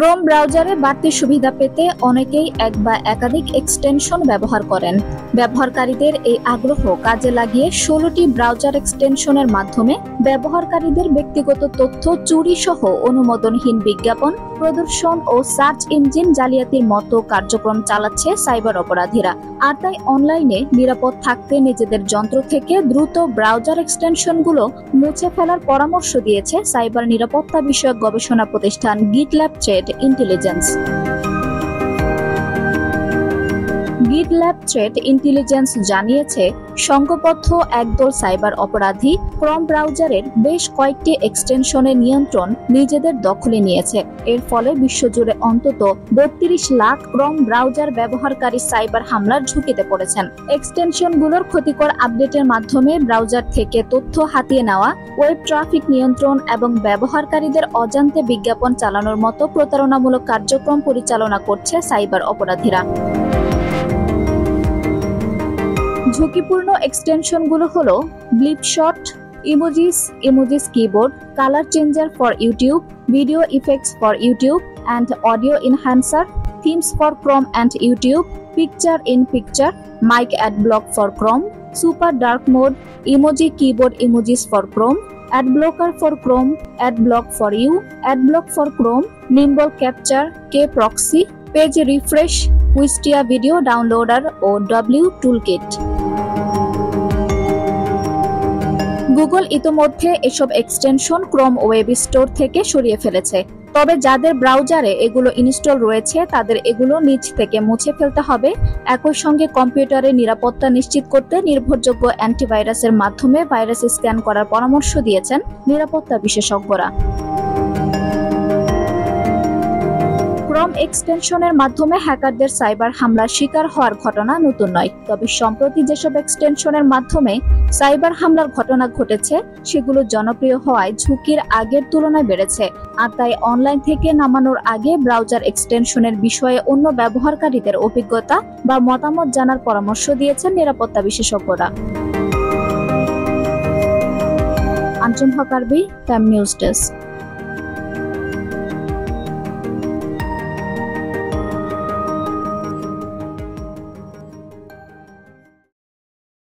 Chrome ব্রাউজারে বাড়তি সুবিধা পেতে অনেকেই এক বা একাধিক এক্সটেনশন ব্যবহার করেন। ব্যবহারকারীদের এই আগ্রহ কাজে লাগিয়ে 16টি ব্রাউজার এক্সটেনশনের মাধ্যমে ব্যবহারকারীদের ব্যক্তিগত তথ্য চুরি সহ অনুমোদনহীন বিজ্ঞাপন প্রদর্শন ও সার্চ ইঞ্জিন জালিয়াতির মতো কার্যক্রম চালাচ্ছে সাইবার অপরাধীরা। আর তাই অনলাইনে নিরাপদ থাকতে নিজেদের যন্ত্র থেকে দ্রুত ব্রাউজার এক্সটেনশনগুলো মুছে ফেলার পরামর্শ দিয়েছে সাইবার নিরাপত্তা বিষয়ক গবেষণা প্রতিষ্ঠান GitLab threat intelligence. GitLab threat intelligence জানিয়েছে, সংঘবদ্ধ একদল সাইবার অপরাধী ক্রোম ব্রাউজারের বেশ কয়েকটি এক্সটেনশনের নিয়ন্ত্রণ নিজেদের দখলে নিয়েছে। এর ফলে বিশ্বজুড়ে অন্তত 32 লাখ ক্রোম ব্রাউজার ব্যবহারকারী সাইবার হামলার ঝুঁকিতে পড়েছেন। এক্সটেনশনগুলোর ক্ষতিকর আপডেটের মাধ্যমে ব্রাউজার থেকে তথ্য হাতিয়ে নেওয়া, ওয়েব ট্রাফিক নিয়ন্ত্রণ এবং ব্যবহারকারীদের অজান্তে বিজ্ঞাপন চালানোর মতো প্রতারণামূলক কার্যক্রম পরিচালনা করছে সাইবার অপরাধীরা। ঝুঁকিপূর্ণ এক্সটেনশনগুলো হলো blipshot, emojis keyboard, colour changer for YouTube, video effects for YouTube and audio enhancer, themes for Chrome and YouTube, picture in picture, mic adblock for Chrome, super dark mode, emoji keyboard emojis for Chrome, ad blocker for Chrome, ad block for you, ad block for Chrome, nimble capture, K proxy, page refresh, Wistia video downloader ও W toolkit. Google ইতোমধ্যে এসব extension Chrome web store থেকে সরিয়ে ফেলেছে। তবে যাদের ব্রাউজারে এগুলো ইনস্টল রয়েছে তাদের এগুলো নিজ থেকে মুছে ফেলতে হবে। একই সঙ্গে কম্পিউটারের নিরাপত্তা নিশ্চিত করতে নির্ভরযোগ্য অ্যান্টিভাইরাসের মাধ্যমে ভাইরাস স্ক্যান করার পরামর্শ দিয়েছেন নিরাপত্তা বিশেষজ্ঞরা। ক্রোম এক্সটেনশনের মাধ্যমে হ্যাকারদের সাইবার হামলার শিকার হওয়ার ঘটনা নতুন নয়। তবে সম্প্রতি যেসব এক্সটেনশনের মাধ্যমে সাইবার হামলার ঘটনা ঘটেছে সেগুলো জনপ্রিয় হওয়ায় ঝুঁকির আগের তুলনায় বেড়েছে। আর তাই অনলাইন থেকে নামানোর আগে ব্রাউজার এক্সটেনশনের বিষয়ে অন্য ব্যবহারকারীদের অভিজ্ঞতা বা মতামত জানার পরামর্শ দিয়েছেন নিরাপত্তা বিশেষজ্ঞরা। আঞ্জুম হক আরবি, টাইম নিউজ ডেস্ক।